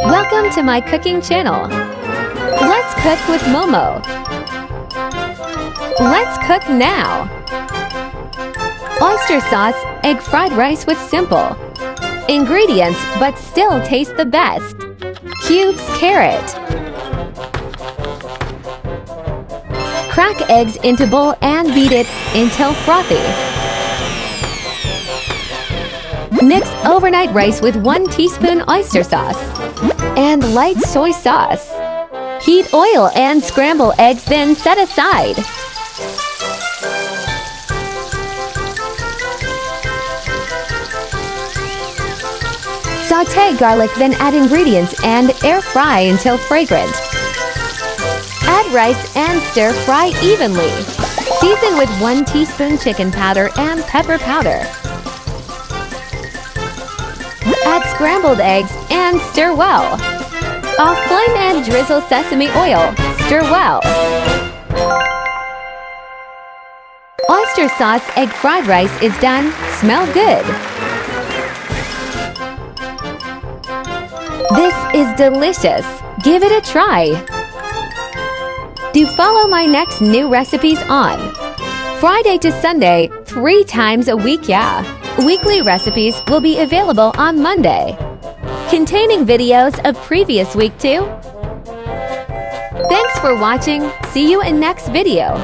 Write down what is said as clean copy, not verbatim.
Welcome to my cooking channel. Let's cook with Momo. Let's cook now. Oyster sauce, egg fried rice with simple ingredients but still taste the best. Cubes carrot. Crack eggs into bowl and beat it until frothy. Mix overnight rice with 1 teaspoon oyster sauce and light soy sauce. Heat oil and scramble eggs, then set aside. Sauté garlic, then add ingredients and air fry until fragrant. Add rice and stir fry evenly. Season with 1 teaspoon chicken powder and pepper powder. Add scrambled eggs and stir well. Off flame and drizzle sesame oil. Stir well. Oyster sauce egg fried rice is done. Smell good. This is delicious. Give it a try. Do follow my next new recipes on Friday to Sunday, 3 times a week, yeah. Weekly recipes will be available on Monday, containing videos of previous week too. Thanks for watching. See you in next video.